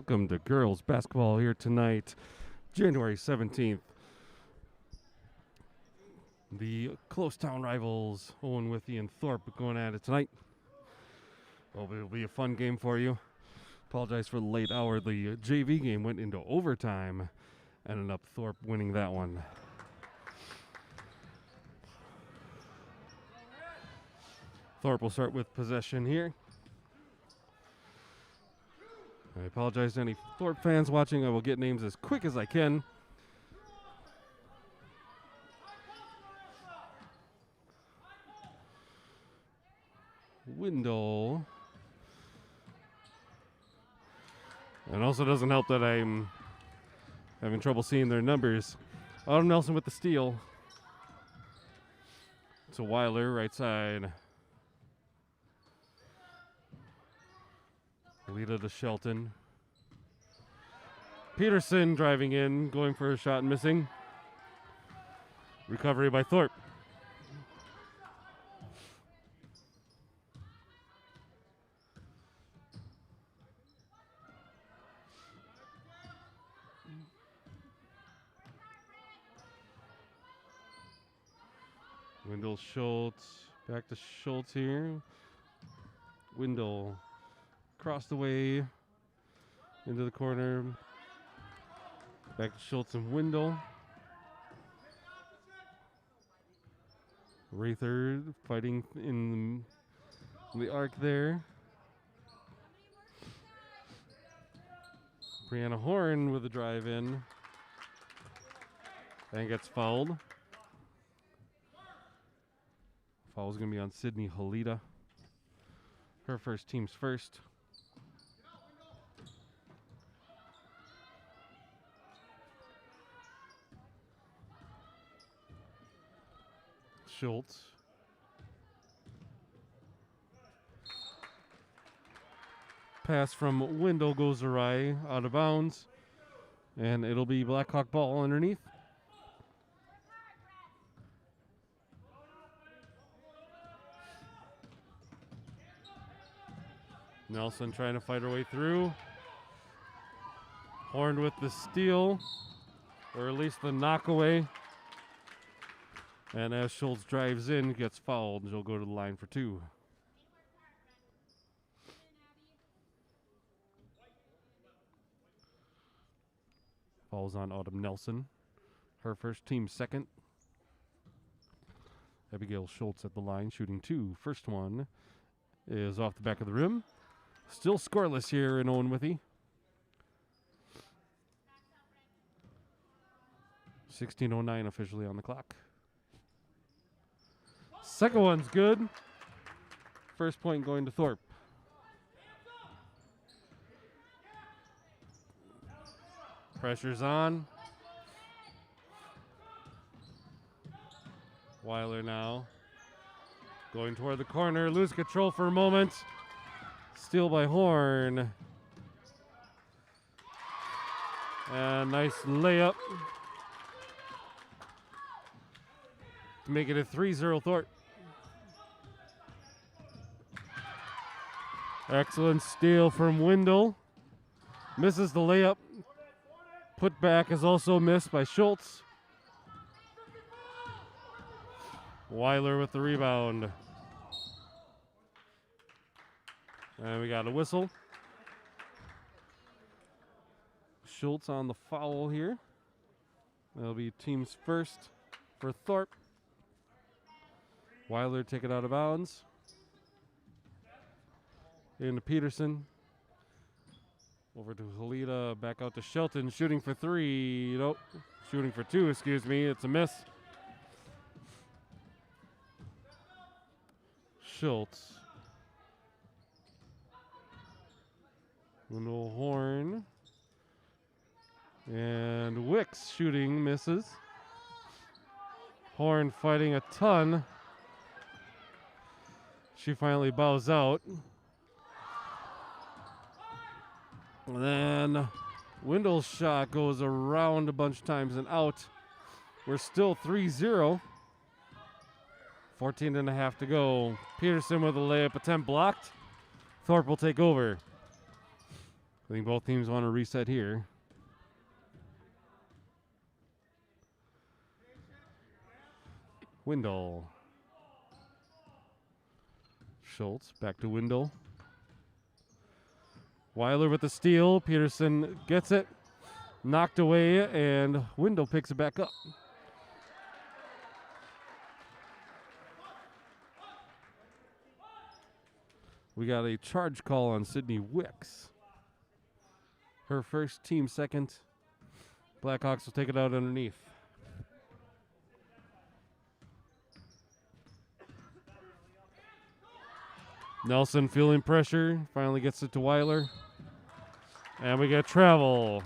welcome to girls basketball here tonight, January 17th. The close town rivals, Owen-Withee and Thorp, going at it tonight. Well, it'll be a fun game for you. Apologize for the late hour. The JV game went into overtime. Ended up Thorp winning that one. Thorp will start with possession here. I apologize to any Thorp fans watching. I will get names as quick as I can. Window. And also doesn't help that I'm having trouble seeing their numbers. Autumn Nelson with the steal. It's a Weiler, right side. Lita to Shelton. Peterson driving in, going for a shot and missing. Recovery by Thorp. Wendell Schultz. Back to Schultz here. Wendell. Across the way, into the corner. Back to Schultz and Wendell. Rather fighting in the arc there. Brianna Horn with a drive in. And gets fouled. Foul's going to be on Sydney Halita. Her first, team's first. Schultz. Pass from Wendell goes awry, out of bounds. And it'll be Blackhawk ball underneath. Nelson trying to fight her way through. Horn with the steal, or at least the knockaway. And as Schultz drives in, gets fouled, and she'll go to the line for two. Falls on Autumn Nelson. Her first, team second. Abigail Schultz at the line, shooting two. First one is off the back of the rim. Still scoreless here in Owen-Withee. 16:09 officially on the clock. Second one's good. First point going to Thorp. Pressure's on. Weiler now. Going toward the corner. Lose control for a moment. Steal by Horn. And nice layup. To make it a 3-0 Thorp. Excellent steal from Wendell. Misses the layup. Put back is also missed by Schultz. Weiler with the rebound. And we got a whistle. Schultz on the foul here. That'll be team's first for Thorp. Weiler take it out of bounds. Into Peterson. Over to Halita, back out to Shelton, shooting for three. Nope, shooting for two, excuse me. It's a miss. Schultz. Wendell Horn. And Wicks shooting, misses. Horn fighting a ton. She finally bows out. And then Wendell's shot goes around a bunch of times and out. We're still 3-0. 14 and a half to go. Peterson with a layup attempt blocked. Thorp will take over. I think both teams want to reset here. Windle. Schultz back to Windle. Weiler with the steal. Peterson gets it. Knocked away, and Windle picks it back up. We got a charge call on Sydney Wicks. Her first, team second. Blackhawks will take it out underneath. Nelson feeling pressure. Finally gets it to Weiler. And we get travel.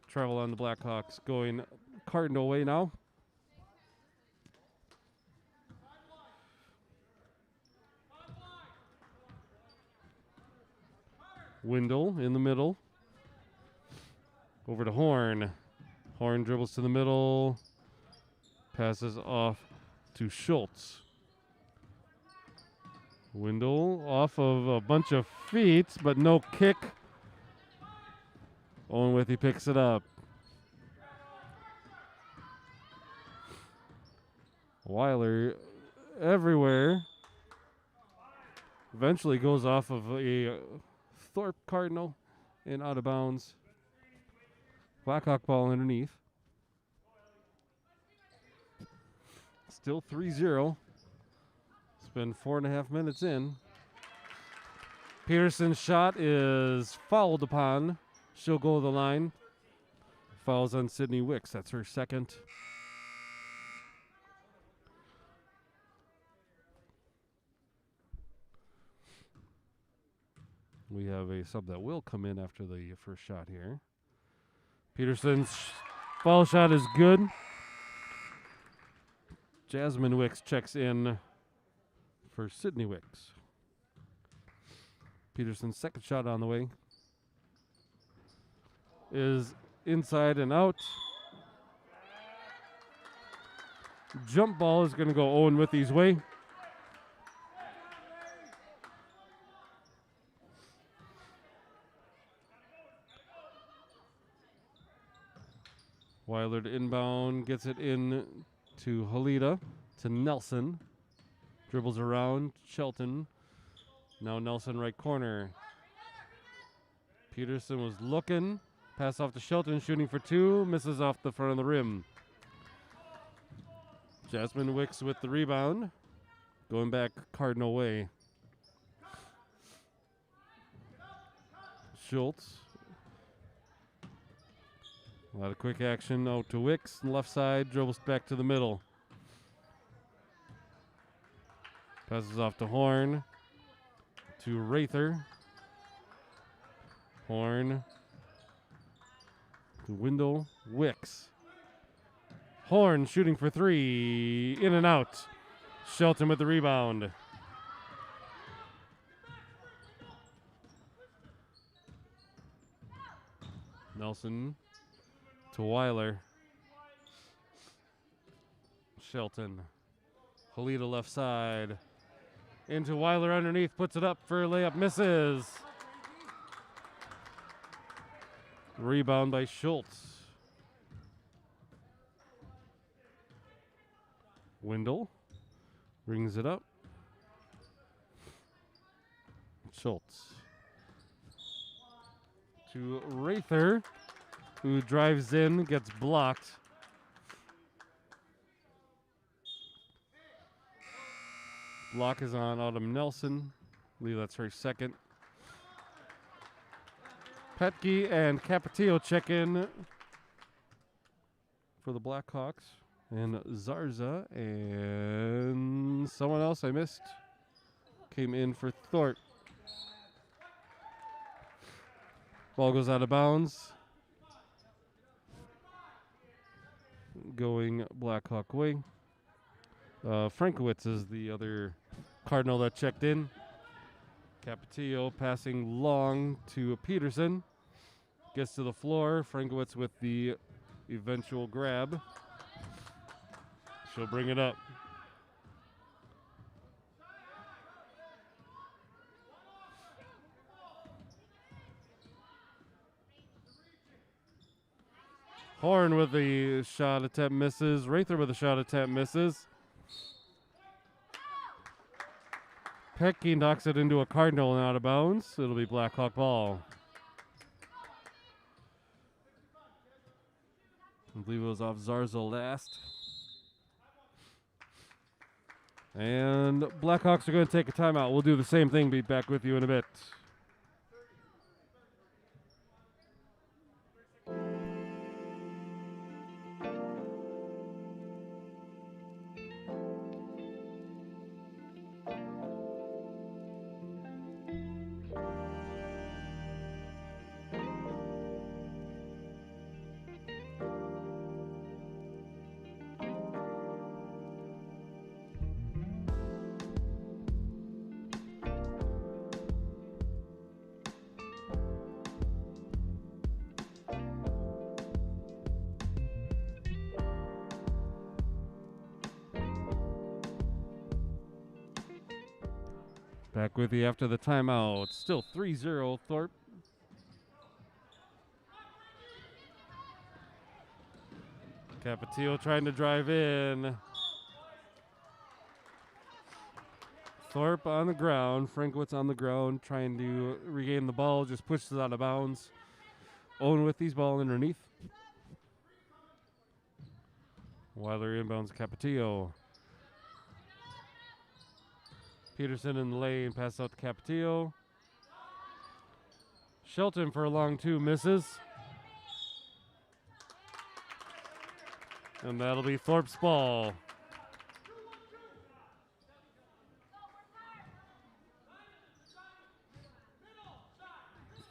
Travel on the Blackhawks going Cardinal way now. Windle in the middle. Over to Horn. Horn dribbles to the middle. Passes off to Schultz. Windle off of a bunch of feet, but no kick. Owen-Withee picks it up. Weiler everywhere. Eventually goes off of a Thorp Cardinal and out of bounds. Blackhawk ball underneath. Still 3-0. It's been 4.5 minutes in. Peterson's shot is fouled upon. She'll go to the line. Fouls on Sydney Wicks. That's her second. We have a sub that will come in after the first shot here. Peterson's foul shot is good. Jasmine Wicks checks in for Sydney Wicks. Peterson's second shot on the way is inside and out. Jump ball is going to go Owen-Withee's way. Weiler to inbound, gets it in to Halida, to Nelson. Dribbles around, Shelton. Now Nelson right corner. Peterson was looking. Pass off to Shelton, shooting for two. Misses off the front of the rim. Jasmine Wicks with the rebound. Going back Cardinal way. Schultz. A lot of quick action out to Wicks. Left side, dribbles back to the middle. Passes off to Horn. To Rather. Horn. To Windle. Wicks. Horn shooting for three. In and out. Shelton with the rebound. Nelson to Weiler. Shelton. Halida left side. Into Weiler underneath. Puts it up for a layup. Misses. Rebound by Schultz. Windle brings it up. Schultz. To Rather, who drives in, gets blocked. Block is on Autumn Nelson. I believe that's her second. Petke and Capetillo check in for the Blackhawks. And Zarza and someone else I missed came in for Thorp. Ball goes out of bounds. Going Blackhawk way. Frankowitz is the other Cardinal that checked in. Capetillo passing long to Peterson. Gets to the floor. Frankowitz with the eventual grab. She'll bring it up. Horn with the shot attempt misses. Rather with a shot attempt misses. Petke knocks it into a Cardinal and out of bounds. It'll be Blackhawk ball. I believe it was off Zarzo last. And Blackhawks are going to take a timeout. We'll do the same thing. Be back with you in a bit. Back with you after the timeout. Still 3-0 Thorp. Capetillo trying to drive in. Thorp on the ground. Frankwitz on the ground trying to regain the ball. Just pushes it out of bounds. Owen-Withee's ball underneath. Weiler inbounds Capetillo. Peterson in the lane, pass out to Capetillo. Shelton for a long two, misses. And that'll be Thorp's ball.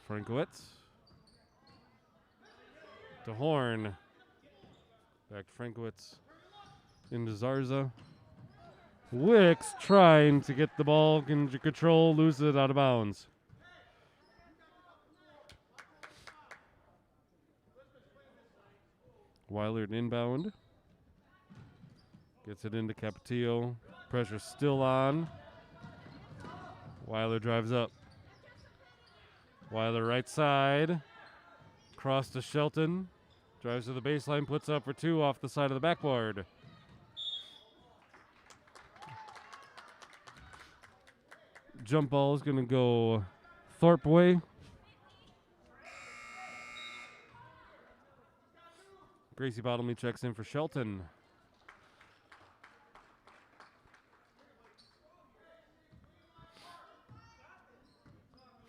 Frankowitz. To Horn. Back to Frankowitz. Into Zarza. Wicks trying to get the ball into control, loses it out of bounds. Weiler inbound. Gets it into Capetillo. Pressure still on. Weiler drives up. Weiler right side. Cross to Shelton. Drives to the baseline, puts up for two off the side of the backboard. Jump ball is going to go Thorp way. Gracie Bottomley checks in for Shelton.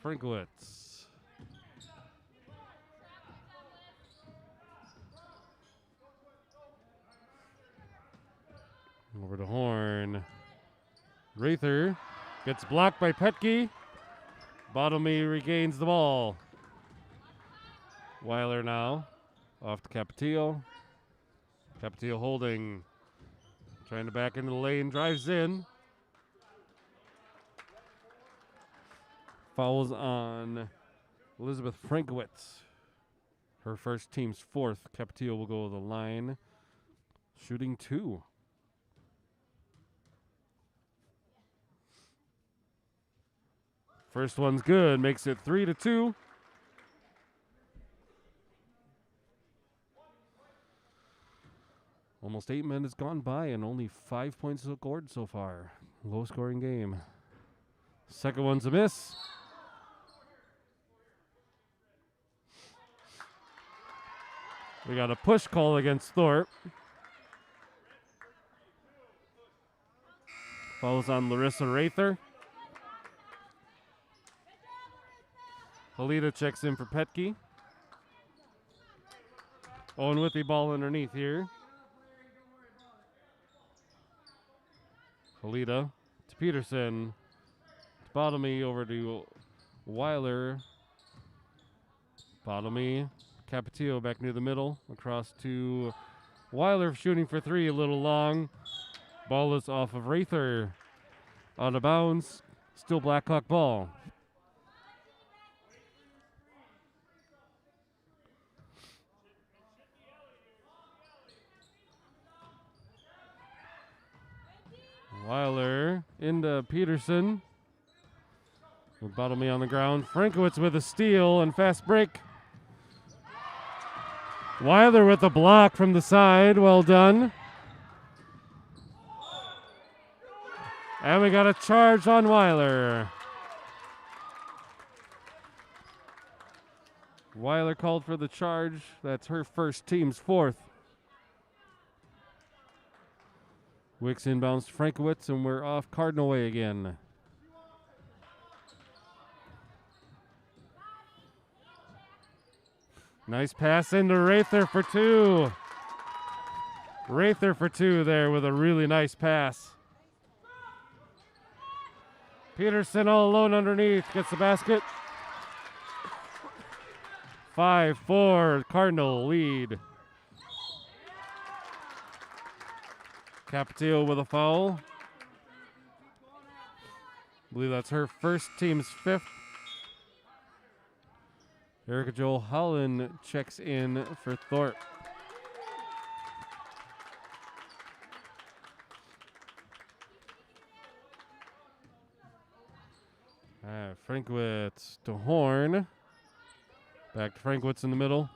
Frankowitz. Over to Horn. Rather. Gets blocked by Petke. Bottomley regains the ball. Weiler now. Off to Capetillo. Capetillo holding. Trying to back into the lane. Drives in. Fouls on Elizabeth Frankowitz. Her first, team's fourth. Capetillo will go to the line. Shooting two. First one's good, makes it 3-2. Almost 8 minutes gone by and only 5 points scored so far. Low scoring game. Second one's a miss. We got a push call against Thorp. Fouls on Larissa Rather. Halita checks in for Petke. Owen-Withee ball underneath here. Halita to Peterson. To Bottomley over to Weiler. Bottomley. Capetillo back near the middle. Across to Weiler shooting for three. A little long. Ball is off of Rather. Out of bounds. Still Blackhawk ball. Weiler into Peterson. With Bottomley on the ground. Frankowitz with a steal and fast break. Weiler with the block from the side. Well done. And we got a charge on Weiler. Weiler called for the charge. That's her first, team's fourth. Wicks inbounds to Frankowitz, and we're off Cardinal way again. Nice pass into Rather for two. Rather for two there with a really nice pass. Peterson all alone underneath. Gets the basket. 5-4. Cardinal lead. Capetillo with a foul. I believe that's her first, team's fifth. Erica Joel Holland checks in for Thorp. Frankwitz to Horn. Back to Frankwitz in the middle.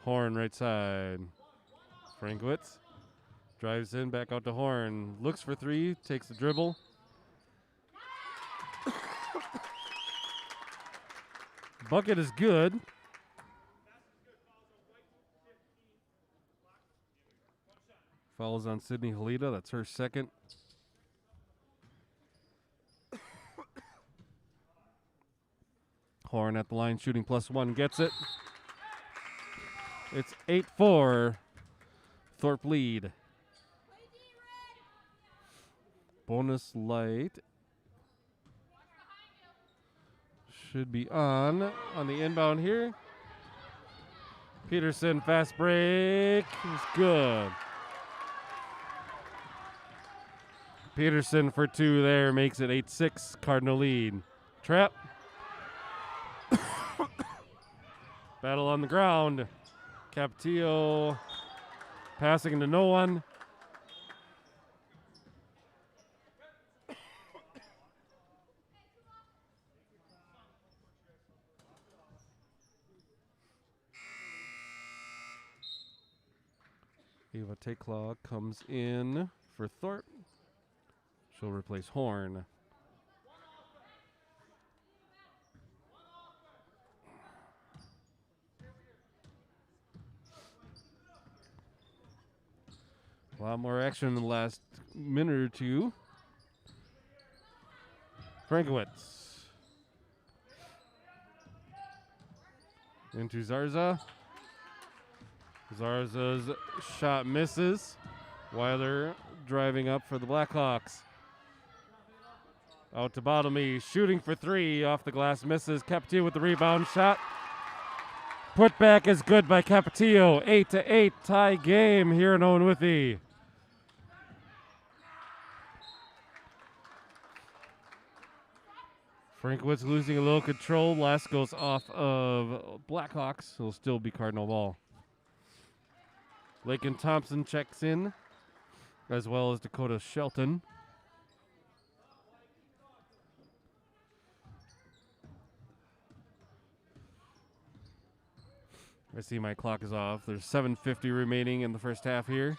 Horn right side. Frankwitz drives in, back out to Horn. Looks for three, takes the dribble. Bucket is good. Fouls on Sydney Halita. That's her second. Horn at the line, shooting +1, gets it. It's 8-4. Thorp lead. Bonus light should be on the inbound here. Peterson, fast break. It's good. Peterson for two there, makes it 8-6. Cardinal lead. Trap. Battle on the ground. Capetillo passing into no one. Ava Takelaw comes in for Thorpe. She'll replace Horn. A lot more action in the last minute or two. Frankowitz. Into Zarza. Zarza's shot misses. Weiler driving up for the Blackhawks. Out to Bottomy, shooting for three, off the glass, misses. Capetillo with the rebound shot. Put back is good by Capetillo. 8-8 tie game here in Owen-Withee. Frankwitz losing a little control. Blast goes off of Blackhawks. It'll still be Cardinal ball. Lakin Thompson checks in, as well as Dakota Shelton. I see my clock is off. There's 7:50 remaining in the first half here.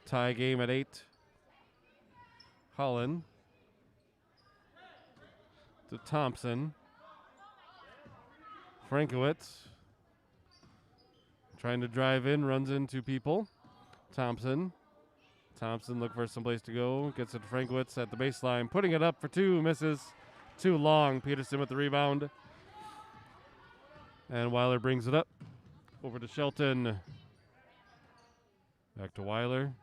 Tie game at 8. Holland to Thompson. Frankowitz trying to drive in, runs into people. Thompson look for some place to go. Gets it to Frankowitz at the baseline, putting it up for two, misses. Too long. Peterson with the rebound. And Weiler brings it up. Over to Shelton. Back to Weiler.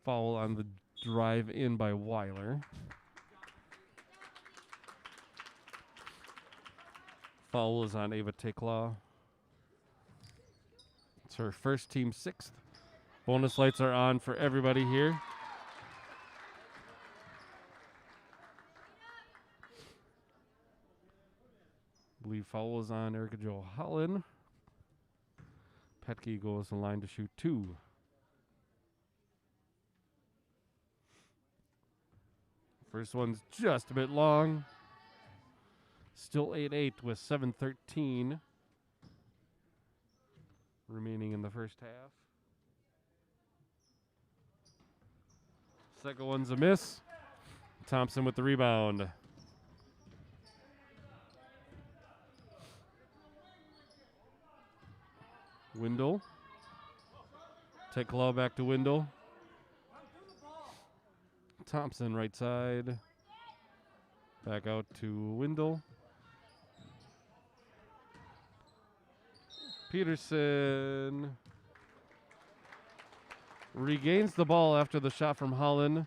Foul on the drive in by Weiler. Foul is on Ava Takelaw. It's her first, team 6th. Bonus lights are on for everybody here. I believe foul is on Erica Jo Holland. Petke goes in line to shoot 2. First one's just a bit long. Still 8-8 with 7:13 remaining in the first half. Second one's a miss. Thompson with the rebound. Windle. Take claw back to Windle. Thompson right side. Back out to Windle. Peterson regains the ball after the shot from Holland,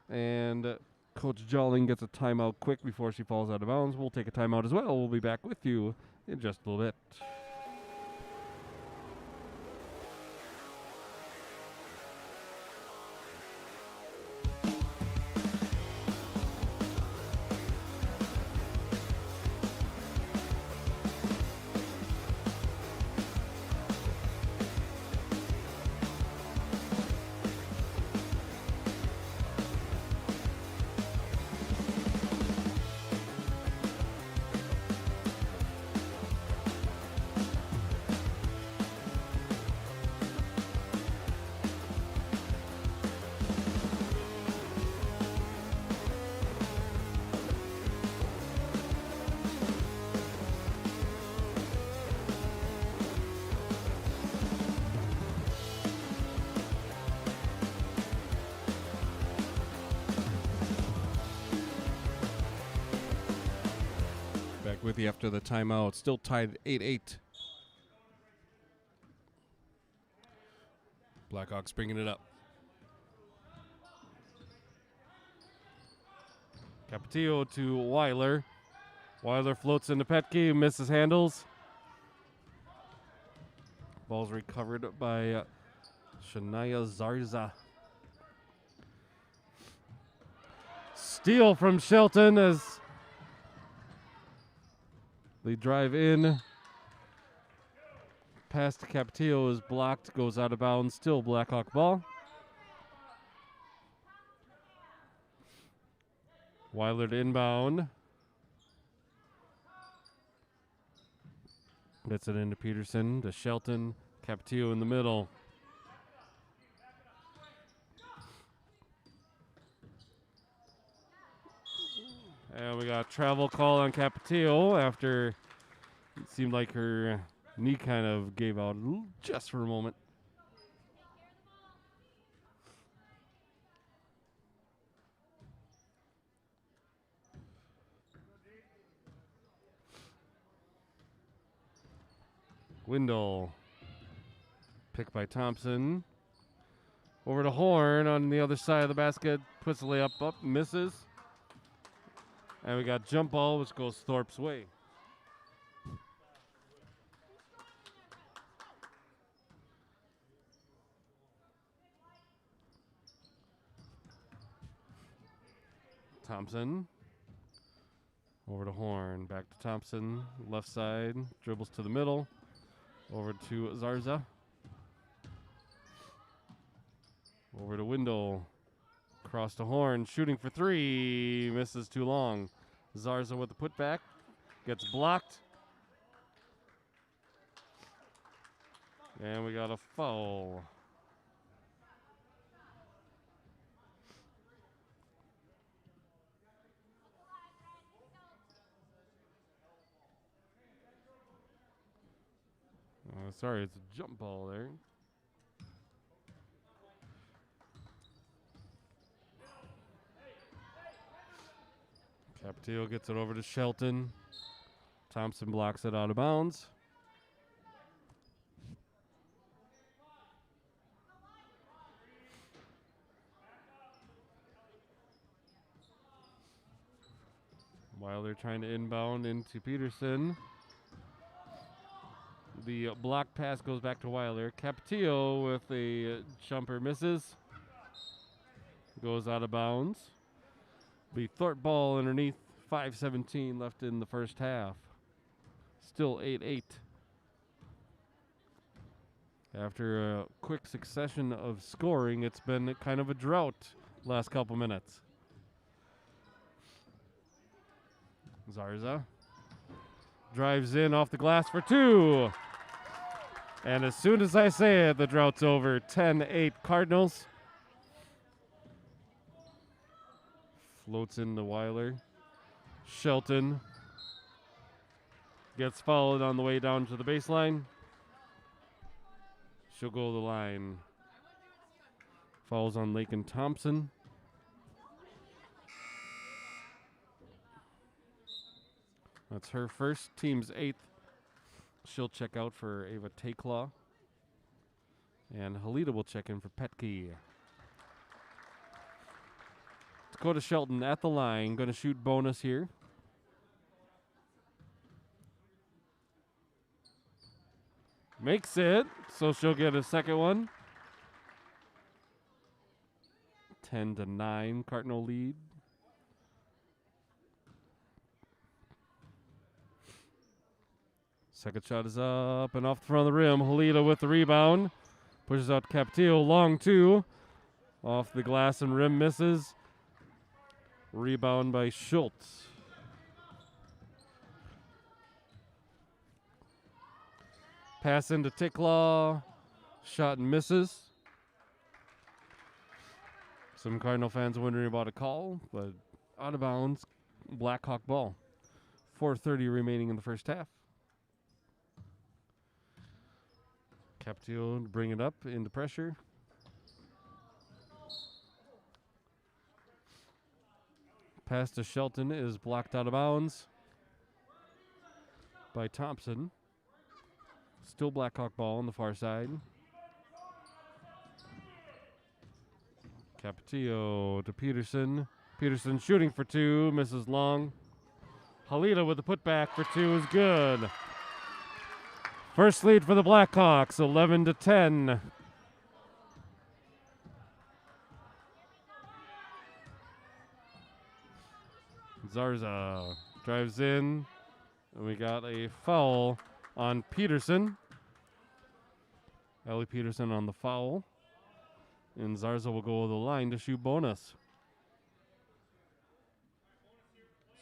and Coach Jolling gets a timeout quick before she falls out of bounds. We'll take a timeout as well. We'll be back with you in just a little bit. With you after the timeout. Still tied 8-8. Blackhawks bringing it up. Capetillo to Weiler. Weiler floats into Petke, misses handles. Ball's recovered by Shania Zarza. Steal from Shelton as they drive in. Pass to Capetillo is blocked, goes out of bounds. Still Blackhawk ball. Weiler to inbound. Gets it into Peterson, to Shelton. Capetillo in the middle. And we got a travel call on Capetillo after it seemed like her knee kind of gave out just for a moment. Windle. Picked by Thompson. Over to Horn on the other side of the basket. Puts the layup up, misses. And we got jump ball, which goes Thorp's way. Thompson. Over to Horn. Back to Thompson. Left side. Dribbles to the middle. Over to Zarza. Over to Windle. Cross to Horn. Shooting for three. Misses too long. Zarza with the putback. Gets blocked. And we got a foul. Sorry, it's a jump ball there. Capetillo gets it over to Shelton. Thompson blocks it out of bounds. Weiler trying to inbound into Peterson. The block pass goes back to Weiler. Capetillo with a jumper misses. Goes out of bounds. The Thorp ball underneath. 5:17 left in the first half. Still 8-8. After a quick succession of scoring, it's been kind of a drought last couple minutes. Zarza drives in off the glass for 2. And as soon as I say it, the drought's over. 10-8 Cardinals. Floats in the Weiler. Shelton gets fouled on the way down to the baseline. She'll go to the line. Fouls on Lakin Thompson. That's her first, team's 8th. She'll check out for Ava Taklaw. And Halida will check in for Petke. Dakota Shelton at the line. Going to shoot bonus here. Makes it, so she'll get a second one. 10-9, Cardinal lead. Second shot is up and off the front of the rim. Halida with the rebound. Pushes out Captillo, long 2. Off the glass and rim, misses. Rebound by Schultz. Pass into Ticklaw. Shot and misses. Some Cardinal fans wondering about a call, but out of bounds. Blackhawk ball. 4:30 remaining in the first half. Captillo to bring it up into pressure. Pass to Shelton is blocked out of bounds by Thompson. Still Blackhawk ball on the far side. Captillo to Peterson. Peterson shooting for 2, misses long. Halida with the putback for 2 is good. First lead for the Blackhawks, 11-10. Zarza drives in, and we got a foul on Peterson. Ellie Peterson on the foul. And Zarza will go to the line to shoot bonus.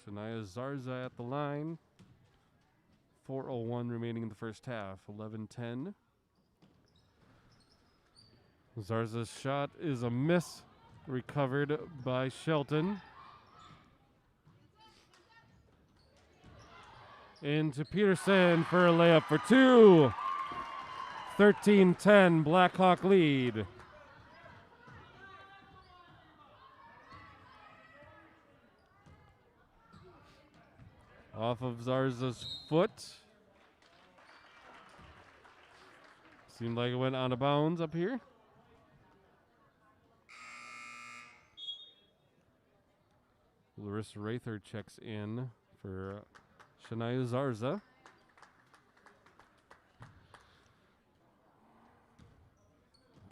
Shania Zarza at the line. 4:01 remaining in the first half. 11-10. Zarza's shot is a miss. Recovered by Shelton. Into Peterson for a layup for 2. 13-10, Blackhawk lead. Off of Zarza's foot. Seemed like it went out of bounds up here. Larissa Rather checks in for Shania Zarza.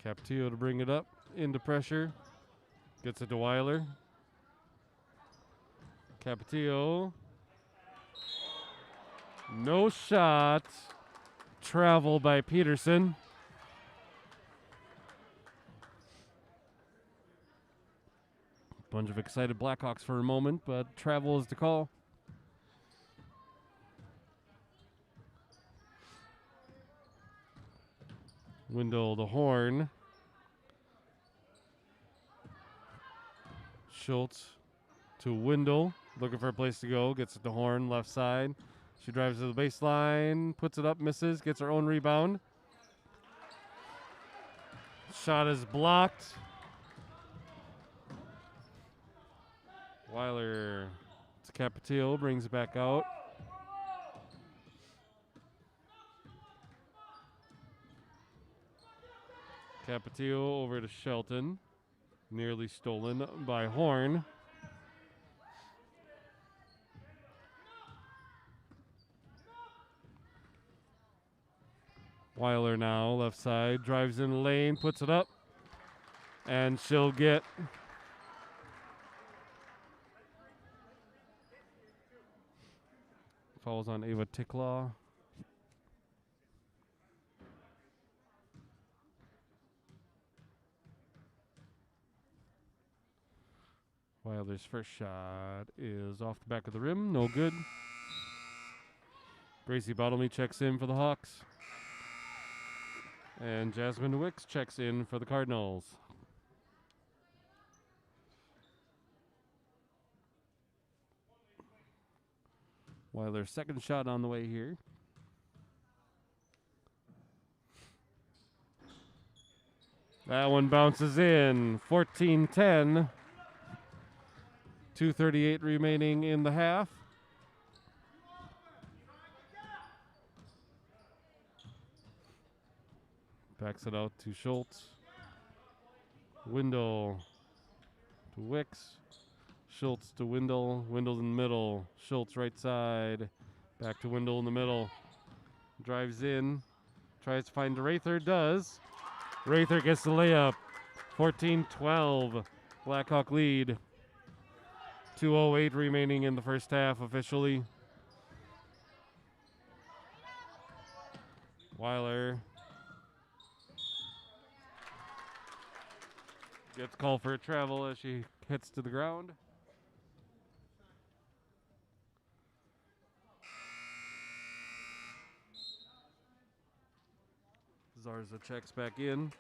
Captillo to bring it up into pressure. Gets it to Weiler. Captillo. No shot. Travel by Peterson. Bunch of excited Blackhawks for a moment, but travel is the call. Windle to Horn. Schultz to Windle. Looking for a place to go. Gets it to Horn, left side. She drives to the baseline. Puts it up, misses. Gets her own rebound. Shot is blocked. Weiler to Captillo. Brings it back out. Captillo over to Shelton. Nearly stolen by Horn. Weiler now, left side, drives in the lane, puts it up, and she'll get fouls on Ava Ticklaw. Weiler's first shot is off the back of the rim. No good. Gracie Bottomley checks in for the Hawks. And Jasmine Wicks checks in for the Cardinals. Weiler's second shot on the way here. That one bounces in. 14-10. 2:38 remaining in the half. Backs it out to Schultz. Windle to Wicks. Schultz to Windle. Windle in the middle. Schultz right side. Back to Windle in the middle. Drives in. Tries to find Rather. Does. Rather gets the layup. 14-12. Blackhawk lead. 2:08 remaining in the first half officially. Weiler gets called for a travel as she hits to the ground. Zarza checks back in.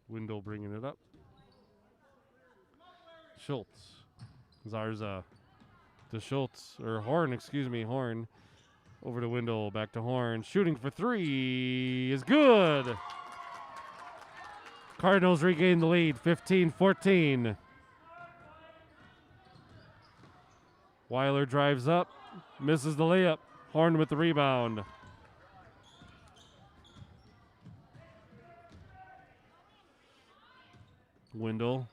Windle bringing it up. Schultz. Zarza to Schultz, or Horn, excuse me, Horn. Over to Windle, back to Horn. Shooting for three is good. Cardinals regain the lead, 15-14. Weiler drives up, misses the layup. Horn with the rebound. Windle.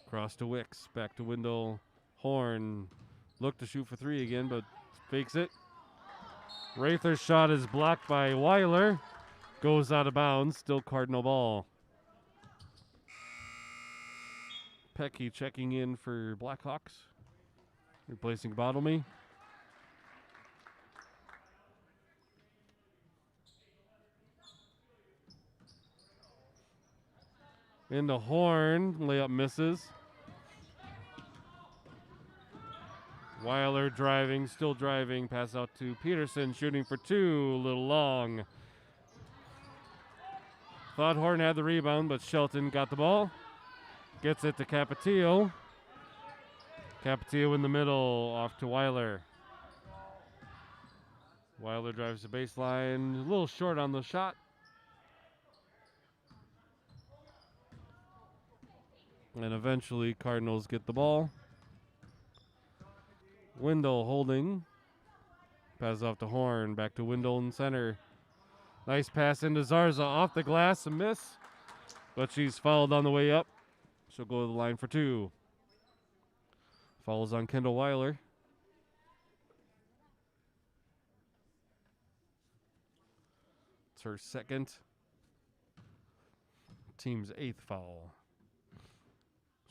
Cross to Wicks. Back to Windle. Horn. Look to shoot for three again, but fakes it. Rather's shot is blocked by Weiler. Goes out of bounds. Still Cardinal ball. Pecky checking in for Blackhawks. Replacing Bottomley. Into Horn. Layup misses. Weiler driving, still driving. Pass out to Peterson, shooting for two. A little long. Thought Horn had the rebound, but Shelton got the ball. Gets it to Capetillo. Capetillo in the middle, off to Weiler. Weiler drives the baseline. A little short on the shot. And eventually Cardinals get the ball. Windle holding. Pass off to Horn. Back to Windle in center. Nice pass into Zarza. Off the glass. A miss. But she's fouled on the way up. She'll go to the line for two. Fouls on Kendall Weiler. It's her second. Team's eighth foul.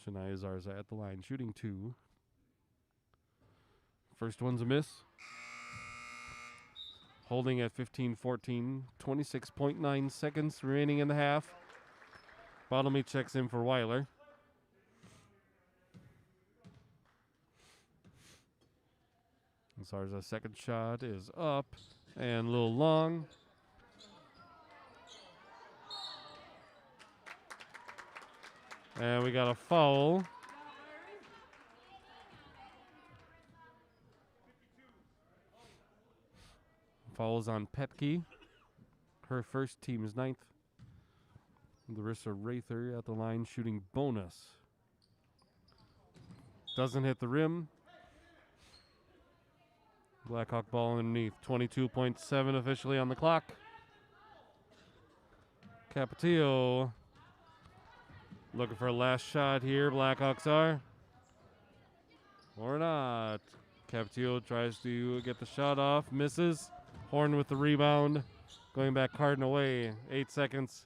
Shania Zarza at the line, shooting two. First one's a miss. Holding at 15-14. 26.9 seconds remaining in the half. Bottomley checks in for Weiler. Zarza's second shot is up and a little long. And we got a foul. Fouls on Petke. Her first, team's ninth. Larissa Rather at the line, shooting bonus. Doesn't hit the rim. Blackhawk ball underneath. 22.7 officially on the clock. Capetillo looking for a last shot here. Blackhawks are. Or not. Capetillo tries to get the shot off. Misses. Horn with the rebound. Going back Cardinal way. 8 seconds.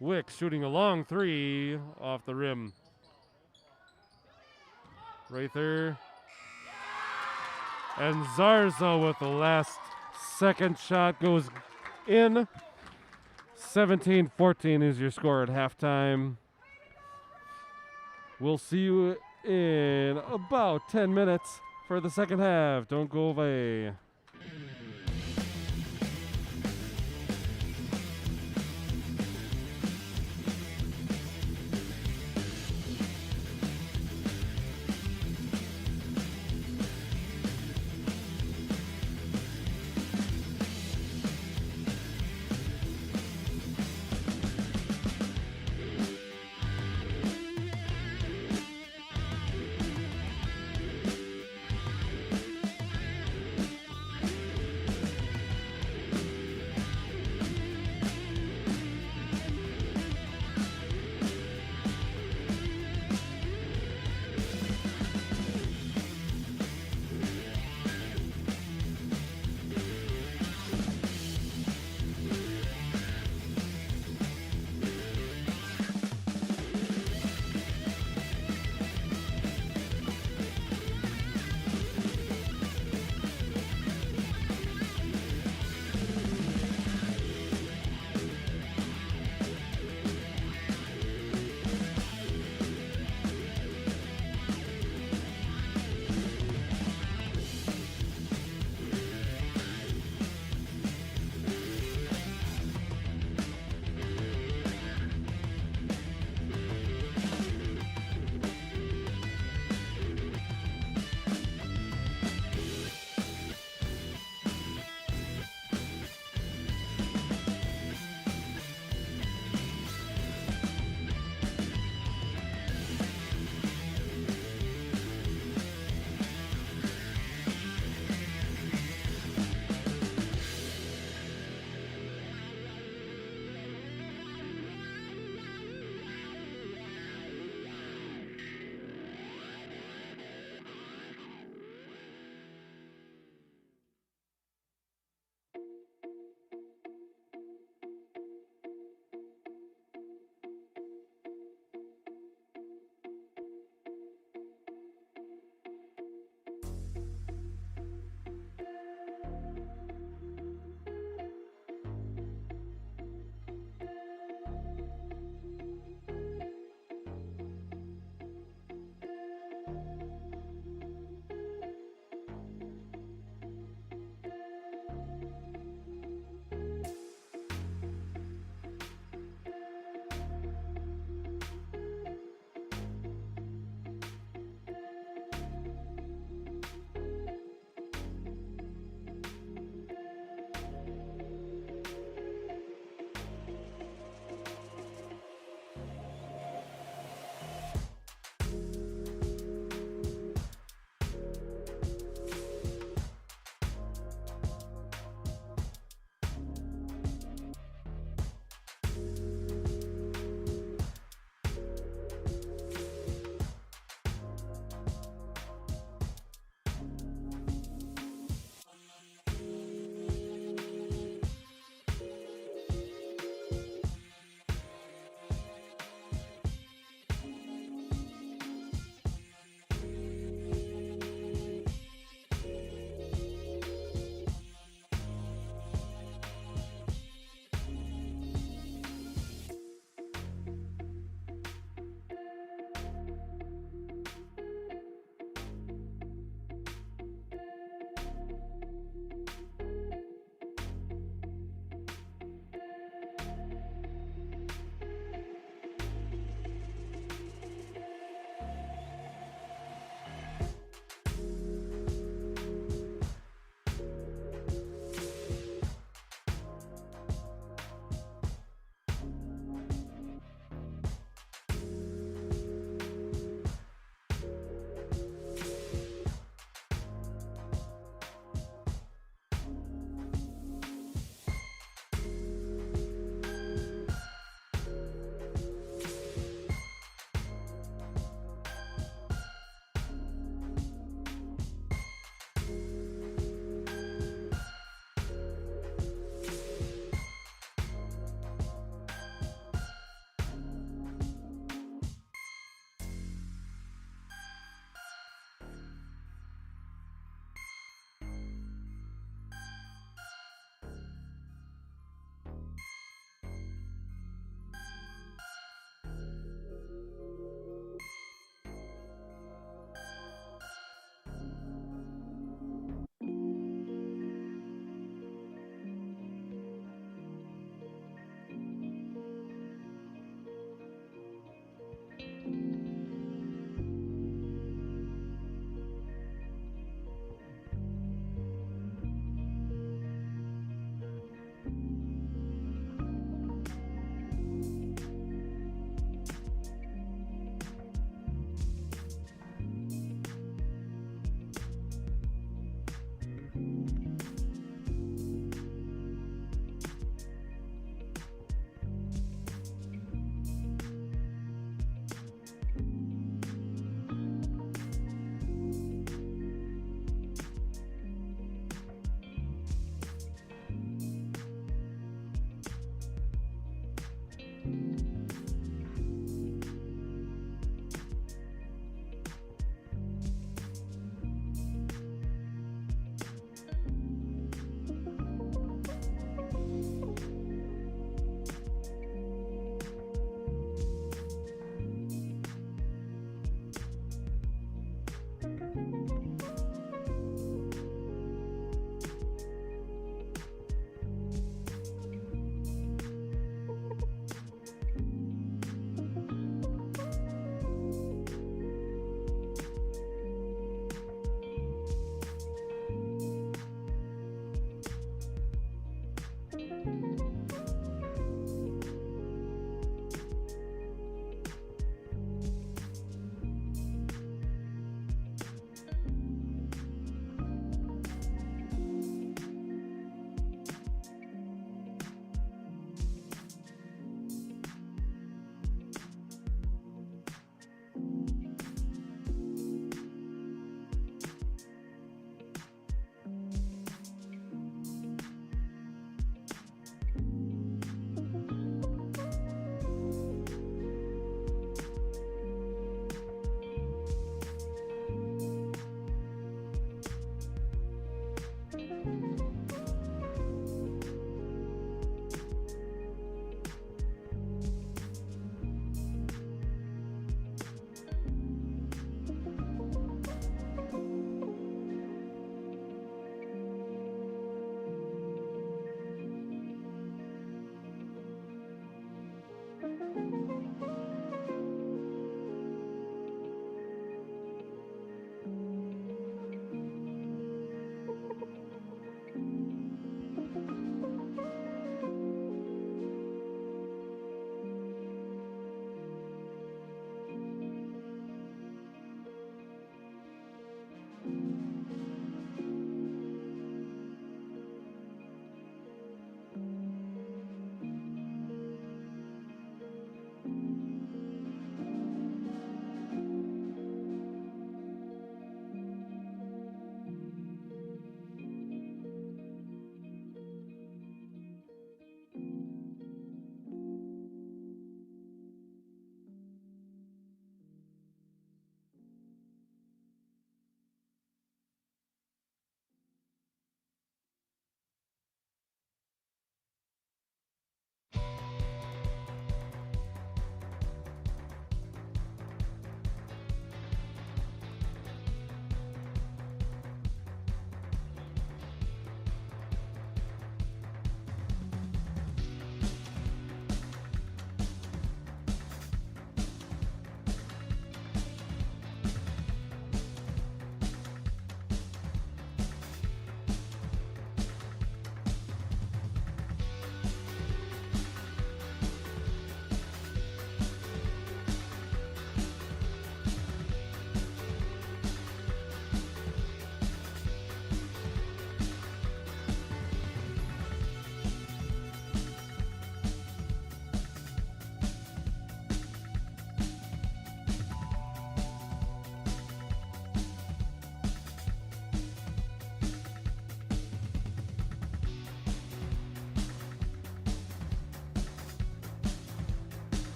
Wicks shooting a long three off the rim. Rather. And Zarza with the last second shot goes in. 17-14 is your score at halftime. We'll see you in about 10 minutes for the second half. Don't go away.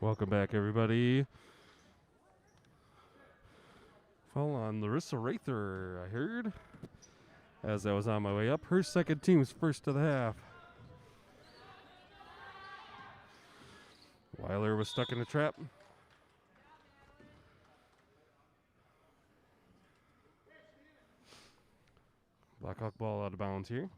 Welcome back, everybody. Foul on Larissa Rather, I heard. As I was on my way up, her second team's first of the half. Weiler was stuck in a trap. Blackhawk ball out of bounds here.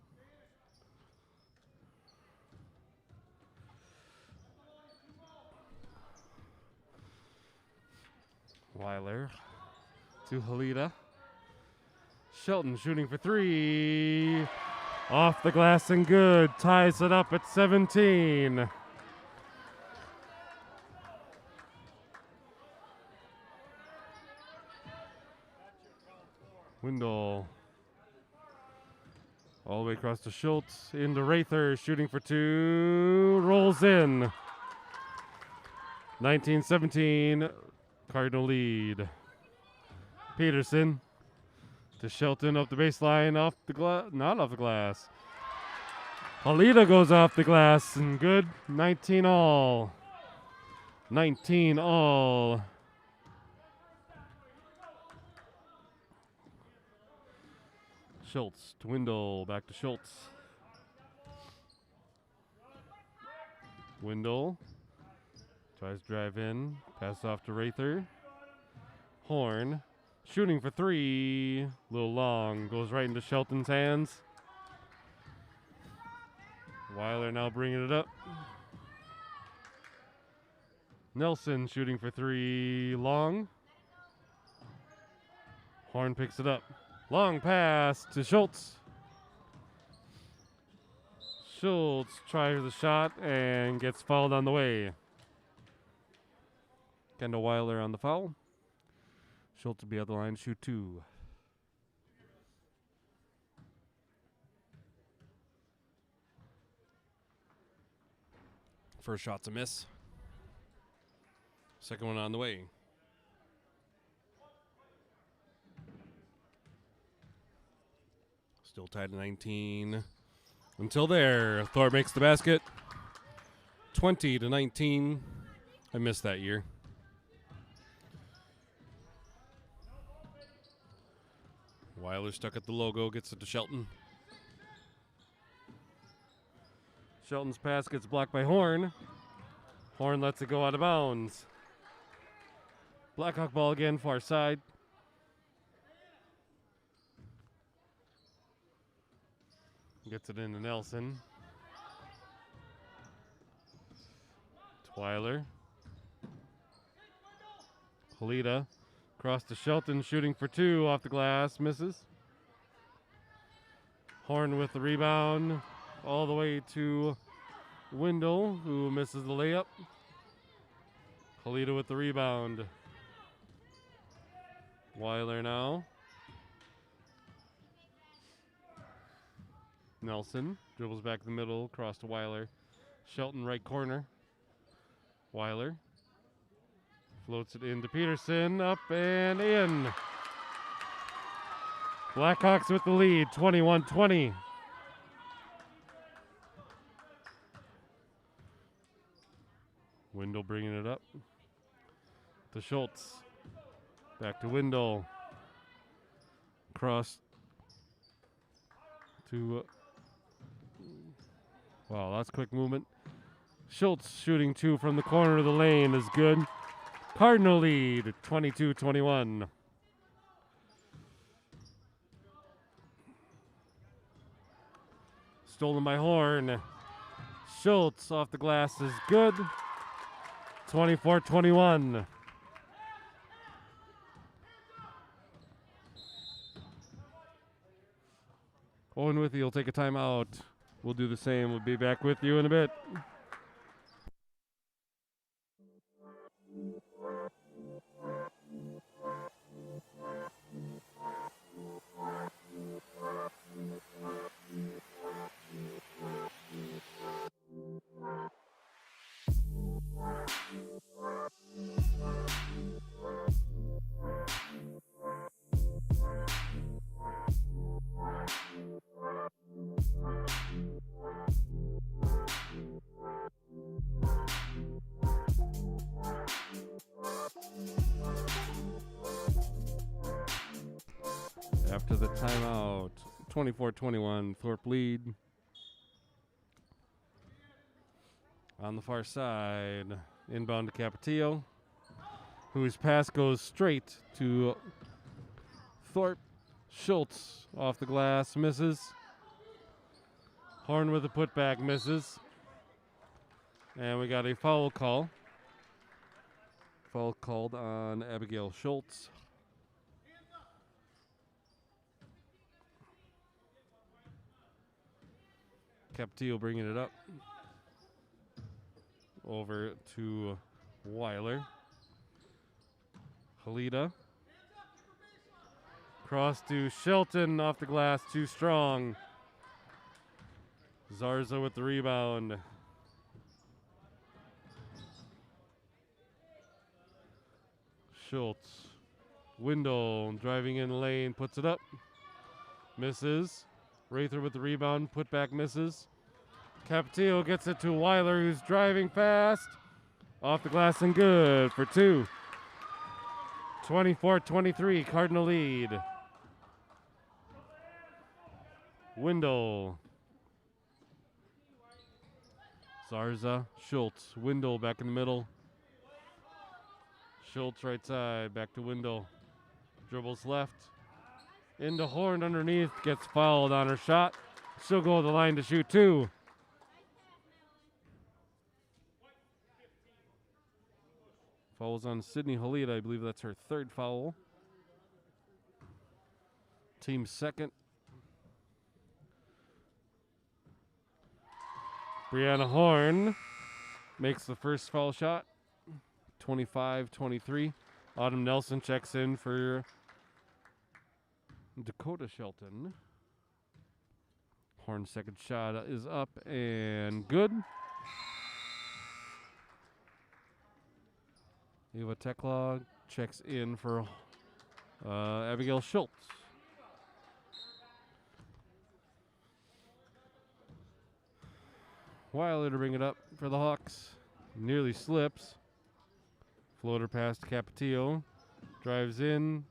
Weiler to Halida. Shelton shooting for three. Off the glass and good. Ties it up at 17. Windle. All the way across to Schultz. Into Rather. Shooting for two. Rolls in. 19-17. Cardinal lead. Peterson to Shelton up the baseline, off the glass, not off the glass. Halida goes off the glass and good. 19 all. 19 all. Schultz to Windle, back to Schultz. Windle tries to drive in, pass off to Rather. Horn shooting for three, a little long, goes right into Shelton's hands. Weiler now bringing it up. Nelson shooting for three, long. Horn picks it up. Long pass to Schultz. Schultz tries the shot and gets fouled on the way. Kendall Weiler on the foul. Schultz will be at the line, shoot two. First shot's a miss. Second one on the way. Still tied at 19. Until there, Thorp makes the basket. 20-19. I missed that year. Weiler stuck at the logo, gets it to Shelton. Shelton's pass gets blocked by Horn. Horn lets it go out of bounds. Blackhawk ball again, far side. Gets it into Nelson. Weiler. Halida. Across to Shelton, shooting for two, off the glass, misses. Horn with the rebound, all the way to Windle, who misses the layup. Halida with the rebound. Weiler now. Nelson dribbles back the middle, across to Weiler. Shelton right corner. Weiler floats it into Peterson, up and in. Blackhawks with the lead, 21-20. Windle bringing it up to Schultz. Back to Windle. Cross to... wow, that's quick movement. Schultz shooting two from the corner of the lane is good. Cardinal lead, 22-21. Stolen by Horn. Schultz off the glass is good. 24-21. Owen-Withee will take a timeout. We'll do the same. We'll be back with you in a bit. After the timeout, 24-21, Thorp lead. On the far side, inbound to Capetillo, whose pass goes straight to Thorp. Schultz off the glass, misses. Horn with a putback, misses. And we got a foul call. Foul called on Abigail Schultz. Capetillo bringing it up. Over to Weiler. Halida. Cross to Shelton off the glass, too strong. Zarza with the rebound. Schultz. Window driving in the lane, puts it up. Misses. Rather with the rebound, put back, misses. Capetillo gets it to Weiler, who's driving fast. Off the glass and good for two. 24-23, Cardinal lead. Window. Zarza, Schultz. Window back in the middle. Schultz right side, back to Window. Dribbles left. Into Horn underneath, gets fouled on her shot. She'll go to the line to shoot two. Fouls on Sydney Halida. I believe that's her third foul. Team second. Brianna Horn makes the first foul shot. 25-23. Autumn Nelson checks in for Dakota Shelton. Horn's second shot is up and good. Eva Tekla checks in for Abigail Schultz. Weiler to bring it up for the Hawks. Nearly slips. Floater pass to Capetillo. Drives in.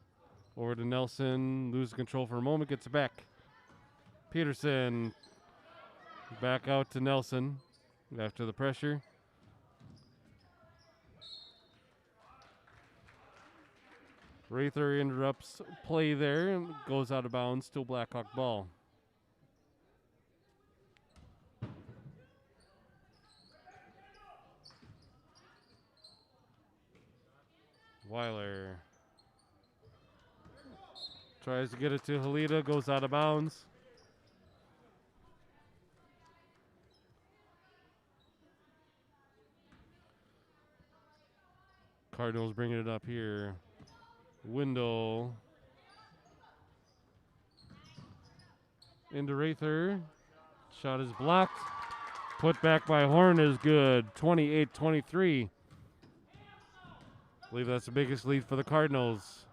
Over to Nelson. Loses control for a moment. Gets it back. Peterson. Back out to Nelson after the pressure. Rather interrupts play there and goes out of bounds. Still Blackhawk ball. Weiler tries to get it to Halida, goes out of bounds. Cardinals bringing it up here. Window into Rather. Shot is blocked. Put back by Horn is good. 28-23. I believe that's the biggest lead for the Cardinals.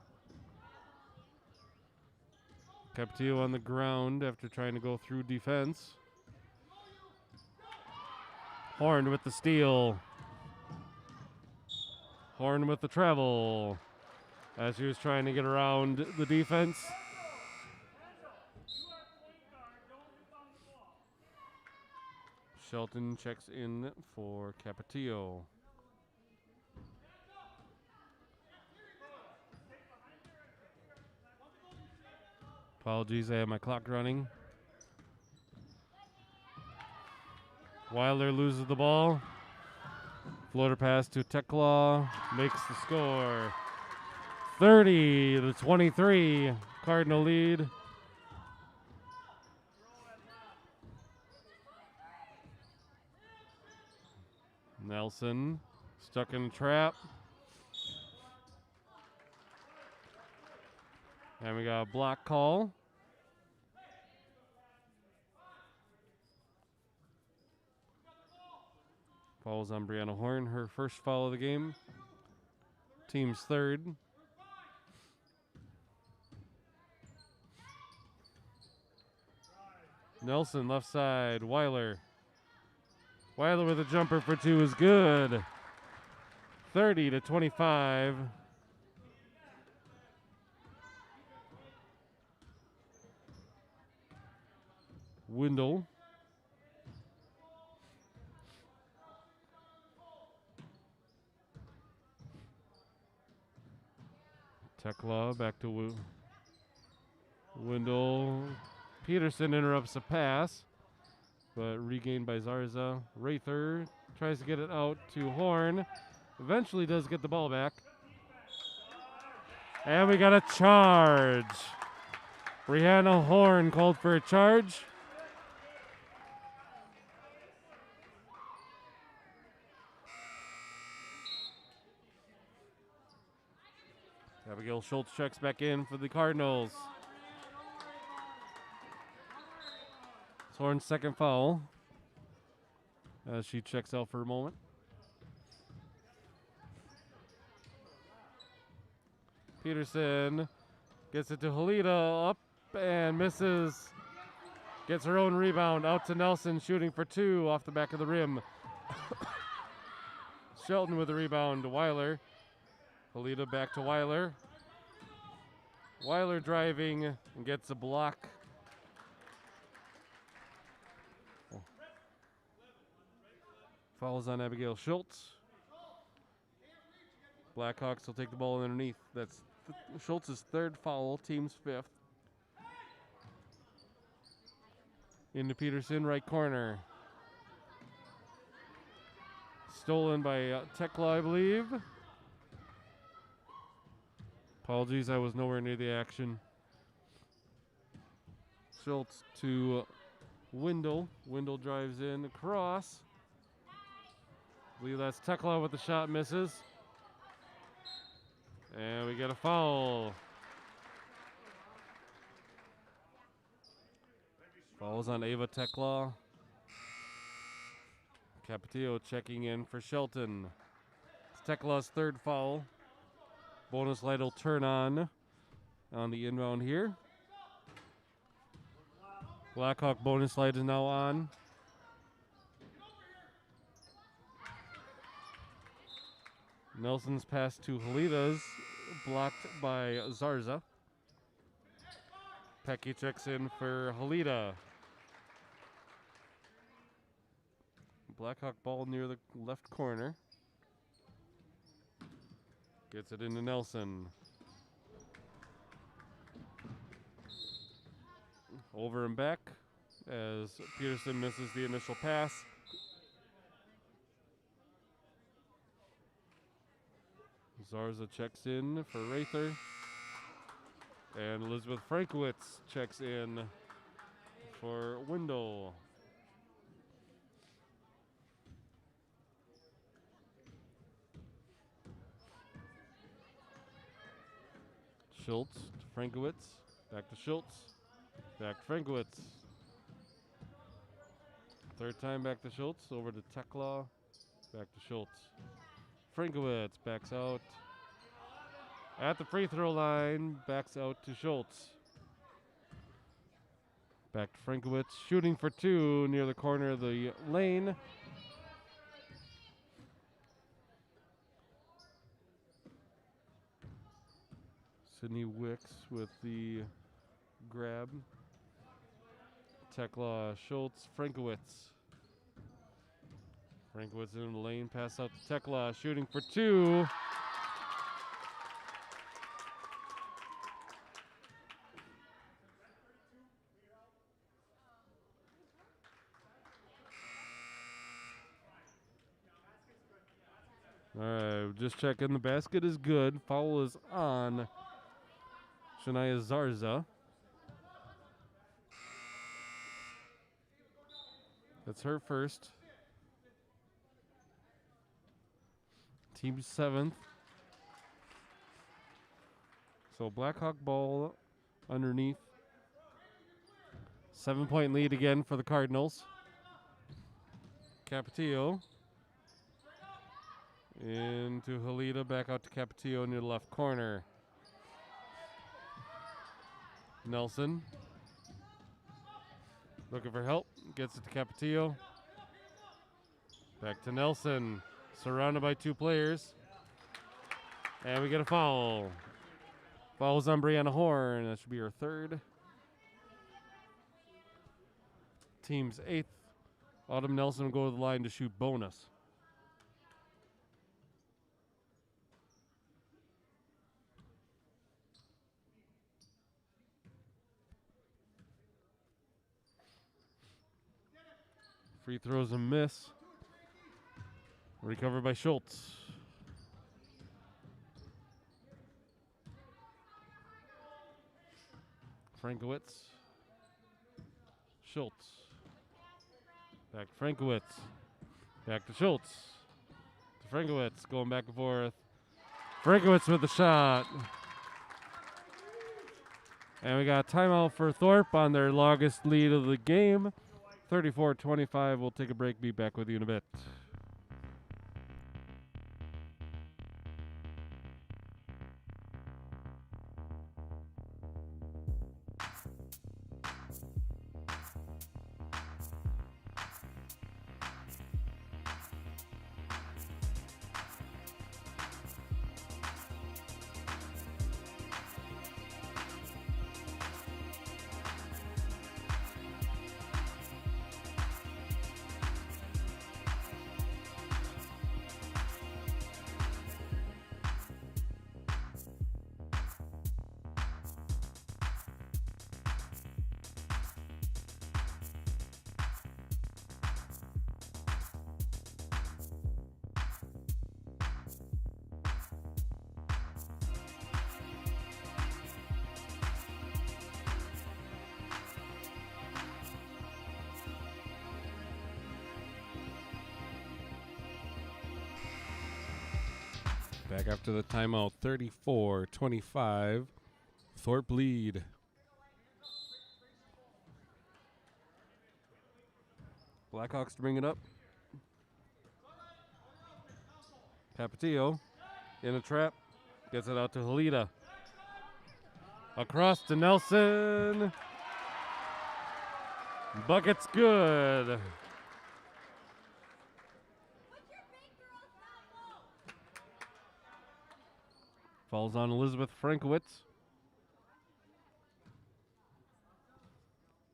Capetillo on the ground after trying to go through defense. Horn with the steal. Horn with the travel as he was trying to get around the defense. Shelton checks in for Capetillo. Apologies, I have my clock running. Weiler loses the ball. Floater pass to Tekla, makes the score. 30-23, Cardinal lead. Nelson stuck in a trap. And we got a block call. Fouls on Brianna Horn, her first foul of the game. Team's third. Nelson left side, Weiler. Weiler with a jumper for two is good. 30-25. Windle. Tekla back to Windle. Peterson interrupts the pass, but regained by Zarza. Rather tries to get it out to Horn. Eventually does get the ball back. And we got a charge. Brianna Horn called for a charge. Abigail Schultz checks back in for the Cardinals. It's Horn's second foul as she checks out for a moment. Peterson gets it to Halida, up and misses. Gets her own rebound, out to Nelson, shooting for two off the back of the rim. Shelton with the rebound to Weiler. Halida back to Weiler. Weiler driving and gets a block. Fouls on Abigail Schultz. Blackhawks will take the ball underneath. That's Schultz's third foul, team's fifth. Into Peterson, right corner. Stolen by Tekla, I believe. Apologies, I was nowhere near the action. Schultz to Windle. Windle drives in across. I believe that's Tekla with the shot, misses. And we get a foul. Fouls on Ava Tekla. Capetillo checking in for Shelton. It's Tekla's third foul. Bonus light will turn on the inbound here. Blackhawk bonus light is now on. Nelson's pass to Halida's blocked by Zarza. Pecky checks in for Halida. Blackhawk ball near the left corner. Gets it into Nelson. Over and back as Peterson misses the initial pass. Zarza checks in for Rather. And Elizabeth Frankowitz checks in for Windle. Schultz to Frankowitz. Back to Schultz. Back to Frankowitz. Third time back to Schultz. Over to Tekla. Back to Schultz. Frankowitz backs out. At the free throw line, backs out to Schultz. Back to Frankowitz, shooting for two near the corner of the lane. Sydney Wicks with the grab. Tekla, Schultz, Frankowitz. Frankowitz in the lane, pass out to Tekla, shooting for two. All right, just checking. The basket is good. Foul is on Shania Zarza. That's her first. Team seventh. So Blackhawk ball underneath. 7-point lead again for the Cardinals. Capetillo. Into Halida, back out to Capetillo near the left corner. Nelson. Looking for help. Gets it to Capetillo. Back to Nelson. Surrounded by two players. And we get a foul. Foul's on Brianna Horn. That should be her third. team's 8th. Autumn Nelson will go to the line to shoot bonus. Free throws and miss. Recovered by Schultz. Frankowitz. Schultz. Back to Frankowitz. Back to Schultz. To Frankowitz. Going back and forth. Frankowitz with the shot. And we got a timeout for Thorp on their longest lead of the game. 34-25. We'll take a break. Be back with you in a bit. Back after the timeout, 34-25. Thorp lead. Blackhawks to bring it up. Capetillo in a trap. Gets it out to Halida. Across to Nelson. Bucket's good. Falls on Elizabeth Frankowitz.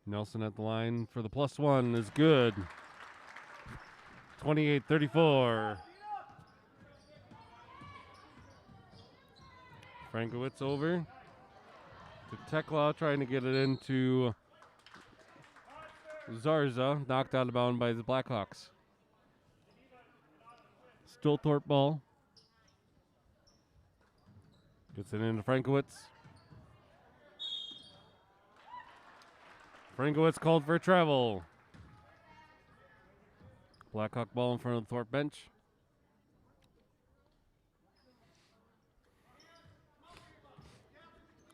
Nelson at the line for the +1 is good. 28-34. Frankowitz over to Tekla, trying to get it into Zarza. Knocked out of bounds by the Blackhawks. Still Thorp ball. Gets it into Frankowitz. Frankowitz called for a travel. Blackhawk ball in front of the Thorp bench.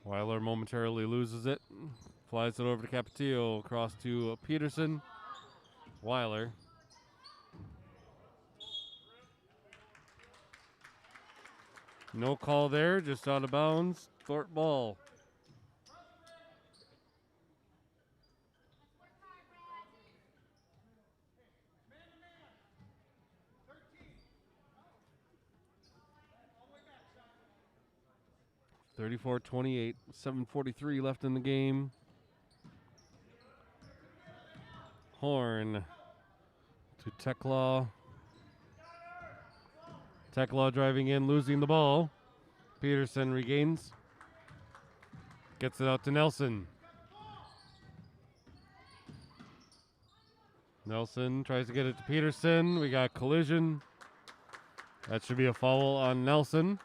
Weiler momentarily loses it. Flies it over to Capetillo. Across to Peterson. Weiler. No call there, just out of bounds. Thorp ball. (34-28), 7:43 left in the game. Horn to Tekla. Tekla driving in, losing the ball. Peterson regains. Gets it out to Nelson. Nelson tries to get it to Peterson. We got collision. That should be a foul on Nelson.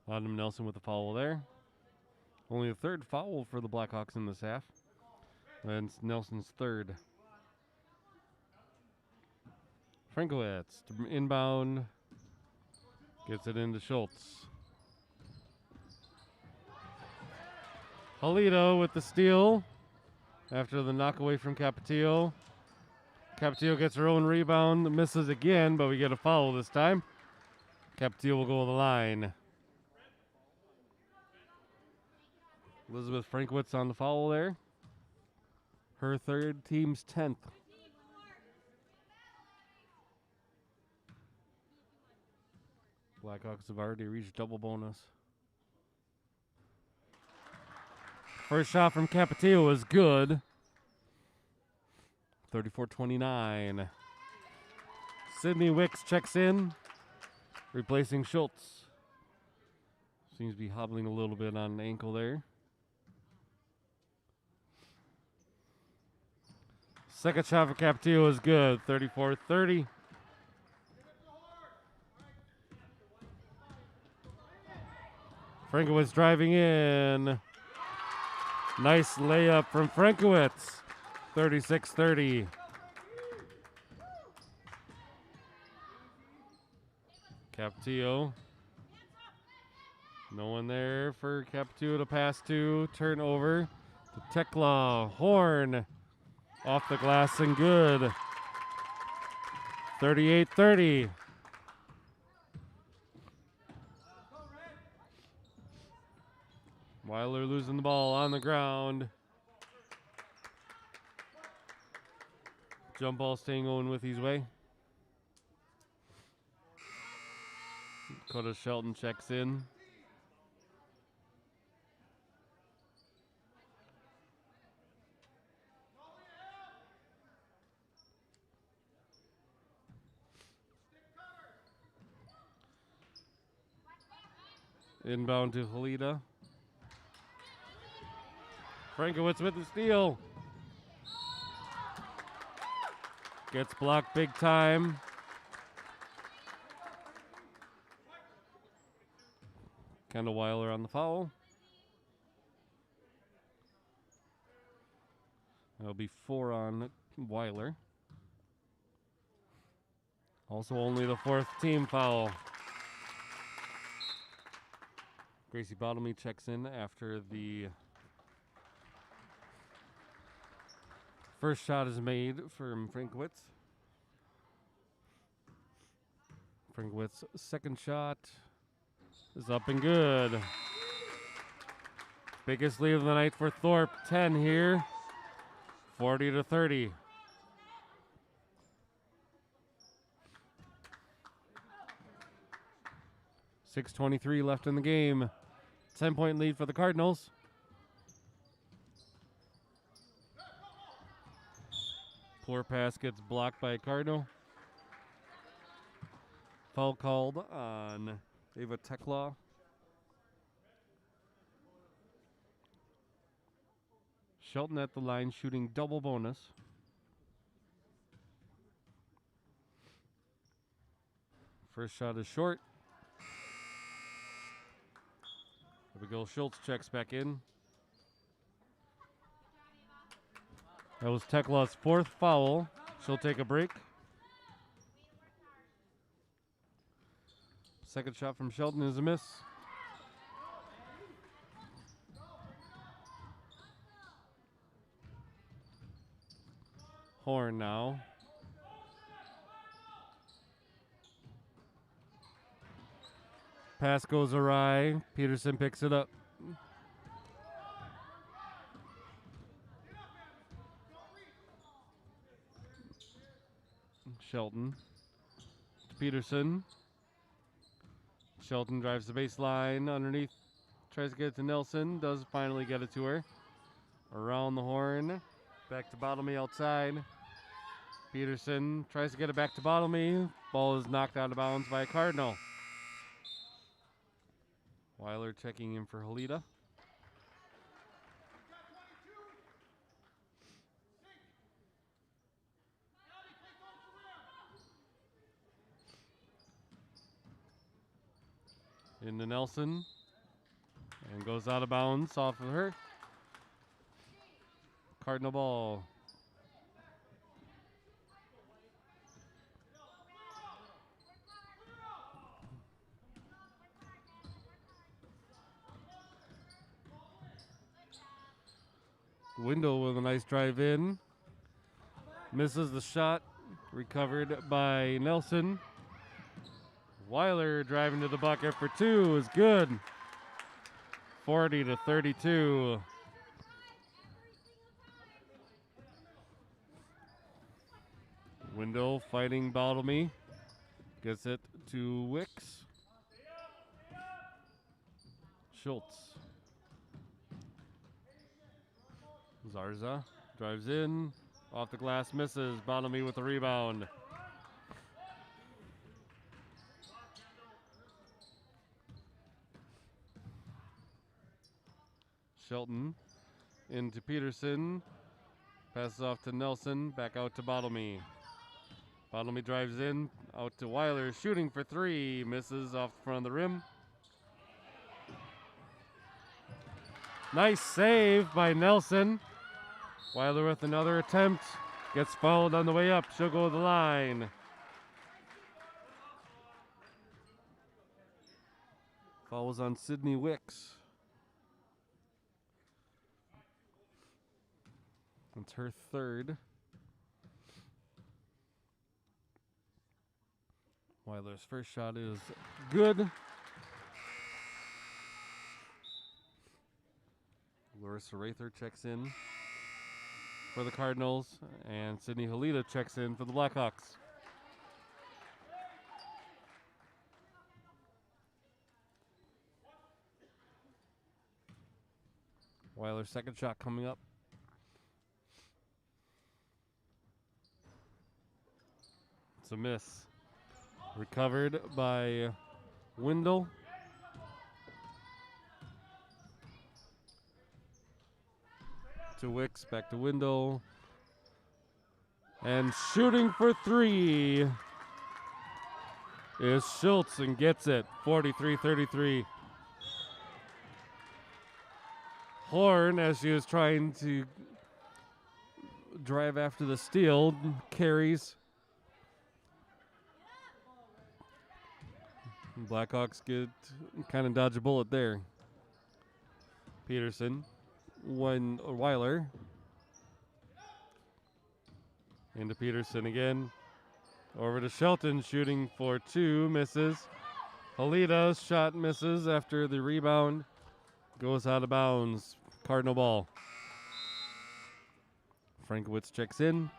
Autumn Nelson with the foul there. Only the third foul for the Blackhawks in this half. And it's Nelson's third. Frankowitz to inbound. Gets it into Schultz. Halida with the steal after the knock away from Capetillo. Capetillo gets her own rebound, misses again, but we get a foul this time. Capetillo will go to the line. Elizabeth Frankowitz on the foul there. Her third, team's 10th. Blackhawks have already reached double bonus. First shot from Capetillo is good. 34-29. Sydney Wicks checks in, replacing Schultz. Seems to be hobbling a little bit on an ankle there. Second shot for Capetillo is good, 34-30. Frankowitz driving in. Nice layup from Frankowitz, 36-30. Capetillo. No one there for Capetillo to pass to. Turnover to Tekla. Horn off the glass and good. 38-30. Weiler losing the ball on the ground. Jump ball staying Owen-Withee's way. Dakota Shelton checks in. Inbound to Halida. Frankowitz with the steal. Gets blocked big time. Kendall Weiler on the foul. That'll be 4 on Weiler. Also only the 4th team foul. Gracie Bottomley checks in after the first shot is made from Frankowitz. Frankowitz's second shot is up and good. Biggest lead of the night for Thorp, 10 here, 40-30. .6:23 left in the game. 10-point lead for the Cardinals. Poor pass gets blocked by Cardinal. Foul called on Ava Tekla. Shelton at the line shooting double bonus. First shot is short. Abigail Schultz checks back in. That was Tekla's 4th foul. She'll take a break. Second shot from Shelton is a miss. Horn now. Pass goes awry. Peterson picks it up. Shelton to Peterson. Shelton drives the baseline underneath. Tries to get it to Nelson. Does finally get it to her. Around the horn. Back to Bottomley outside. Peterson tries to get it back to Bottomley. Ball is knocked out of bounds by a Cardinal. Weiler checking in for Halida. Into Nelson. And goes out of bounds off of her. Cardinal ball. Window with a nice drive in. Misses the shot. Recovered by Nelson. Weiler driving to the bucket for 2 is good. 40-32. Window fighting Bottomley. Gets it to Wicks. Schultz. Zarza drives in. Off the glass, misses. Bottomley with the rebound. Shelton into Peterson. Passes off to Nelson. Back out to Bottomley. Bottomley drives in. Out to Weiler. Shooting for three. Misses off the front of the rim. Nice save by Nelson. Weiler with another attempt. Gets fouled on the way up. She'll go to the line. Foul was on Sydney Wicks. It's her third. Weiler's first shot is good. Larissa Rather checks in for the Cardinals, and Sydney Halita checks in for the Blackhawks. Weiler's second shot coming up. It's a miss. Recovered by Wendell. To Wicks, back to Wendell. And shooting for three is Schultz and gets it. 43-33. Horn, as she was trying to drive after the steal, carries. Blackhawks get kind of dodge a bullet there. Peterson, Weiler. Into Peterson again. Over to Shelton, shooting for two, misses. Halita's shot misses after the rebound. Goes out of bounds. Cardinal ball. Frankowitz checks in.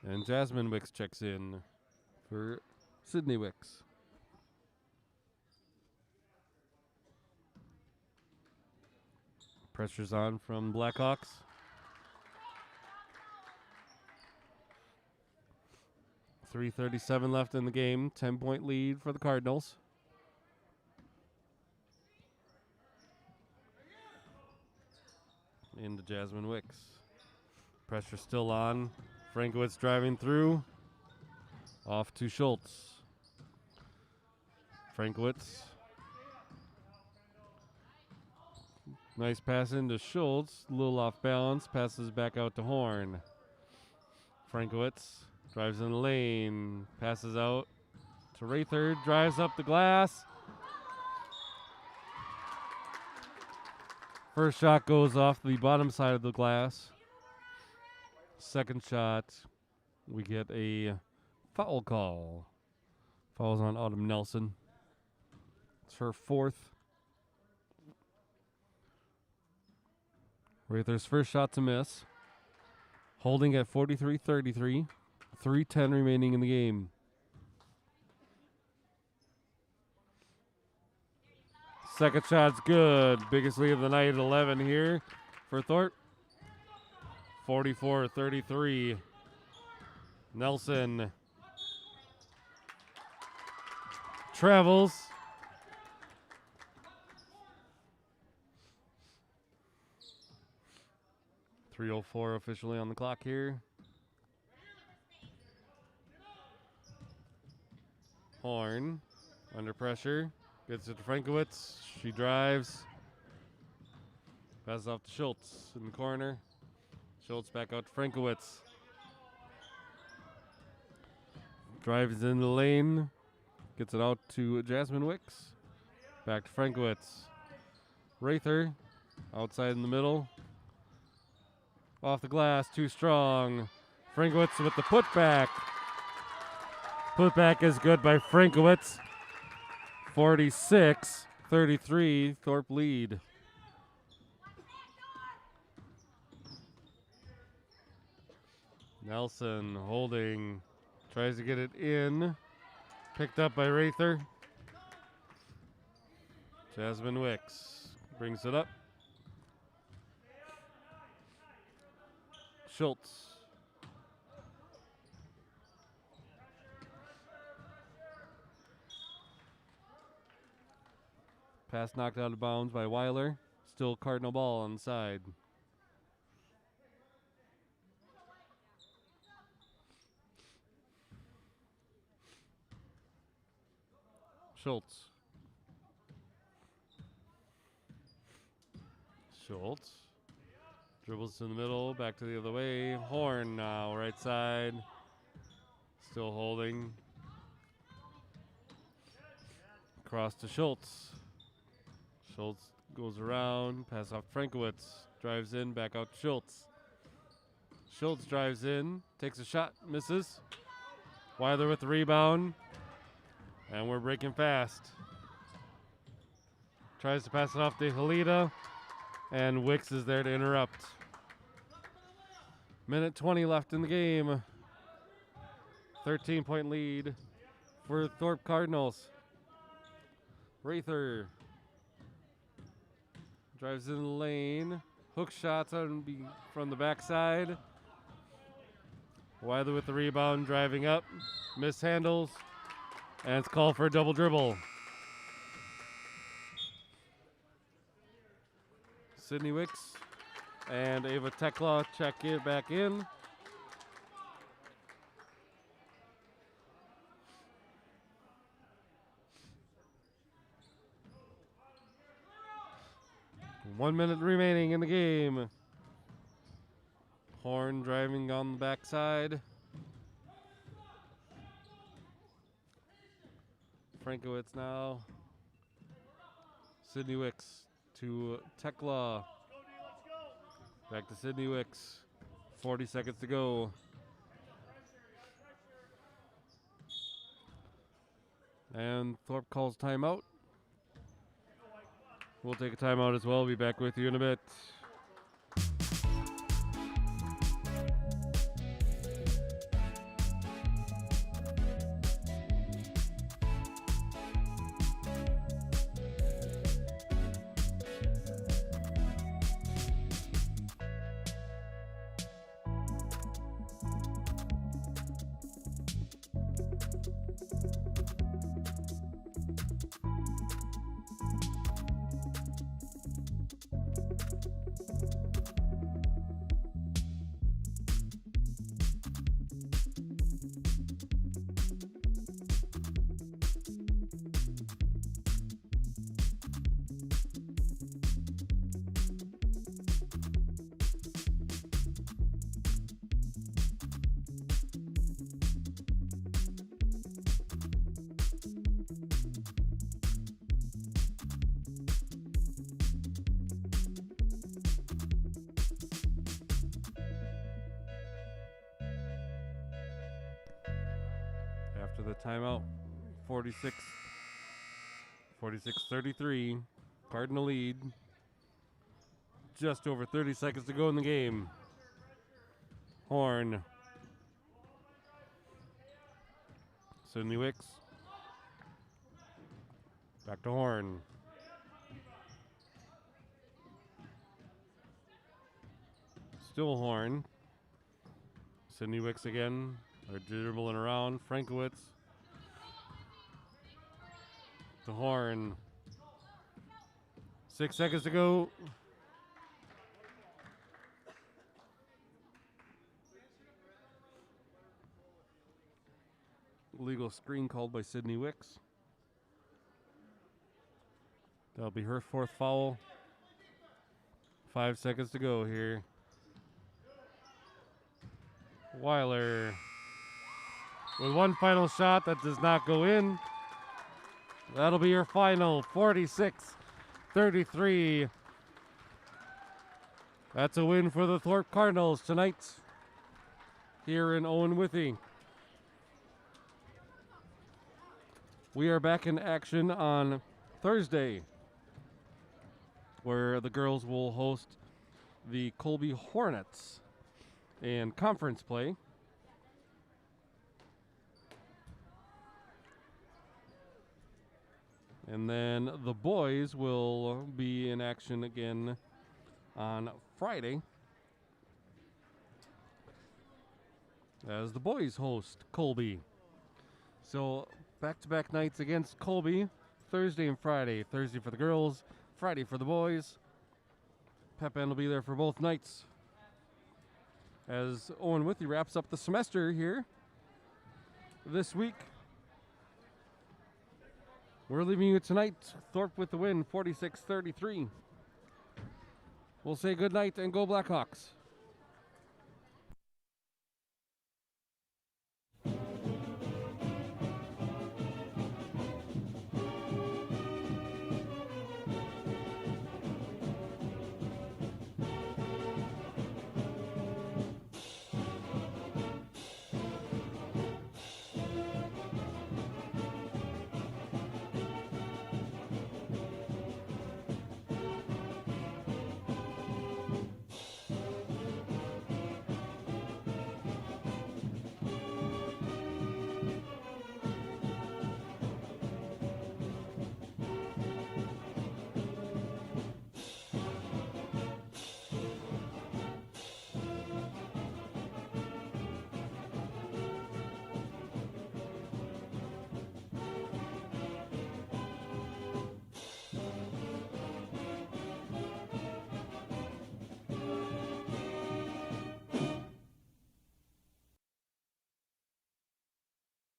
And Jasmine Wicks checks in for Sydney Wicks. Pressure's on from Blackhawks. .337 left in the game. 10-point lead for the Cardinals. Into Jasmine Wicks. Pressure still on. Frankowitz driving through. Off to Schultz. Frankowitz. Nice pass into Schultz. A little off balance. Passes back out to Horn. Frankowitz drives in the lane. Passes out to Rather. Drives up the glass. First shot goes off the bottom side of the glass. Second shot, we get a foul call. Foul's on Autumn Nelson. It's her fourth. Rather's first shot to miss. Holding at 43-33. 3:10 remaining in the game. Second shot's good. Biggest lead of the night at 11 here for Thorp. 44-33. Nelson travels. .304 officially on the clock here. Horn under pressure. Gets it to Frankowitz. She drives. Passes off to Schultz in the corner. Schultz back out to Frankowitz. Drives in the lane. Gets it out to Jasmine Wicks. Back to Frankowitz. Rather outside in the middle. Off the glass, too strong. Frankowitz with the putback. Putback is good by Frankowitz. 46-33, Thorp lead. Nelson holding, tries to get it in. Picked up by Rather. Jasmine Wicks brings it up. Schultz. Pass knocked out of bounds by Weiler. Still Cardinal ball on the side. Schultz. Schultz. Dribbles in the middle, back to the other way. Horn now, right side. Still holding. Cross to Schultz. Schultz goes around, pass off Frankowitz. Drives in, back out to Schultz. Schultz drives in, takes a shot, misses. Weiler with the rebound. And we're breaking fast. Tries to pass it off to Halida. And Wicks is there to interrupt. Minute 20 left in the game. 13-point lead for Thorp Cardinals. Rather drives in the lane. Hook shots from the backside. Weiler with the rebound, driving up. Mishandles. And it's called for a double dribble. Sydney Wicks and Ava Tekla check it back in. One minute remaining in the game. Horn driving on the backside. Frankowitz now. Sydney Wicks to Tekla. Back to Sydney Wicks. 40 seconds to go. And Thorp calls timeout. We'll take a timeout as well. Be back with you in a bit. After the timeout, 46-33, Cardinal lead. Just over 30 seconds to go in the game. Horn. Sydney Wicks. Back to Horn. Still Horn. Sydney Wicks again. They're dribbling around. Frankowitz. To Horn. 6 seconds to go. Illegal screen called by Sydney Wicks. That'll be her fourth foul. 5 seconds to go here. Weiler with one final shot that does not go in. That'll be your final, 46-33. That's a win for the Thorp Cardinals tonight here in Owen-Withee. We are back in action on Thursday, where the girls will host the Colby Hornets in conference play. And then the boys will be in action again on Friday as the boys host Colby. So back-to-back nights against Colby, Thursday and Friday. Thursday for the girls, Friday for the boys. Pep band will be there for both nights. As Owen-Withee wraps up the semester here this week. We're leaving you tonight. Thorp with the win, 46-33. We'll say good night and go Blackhawks.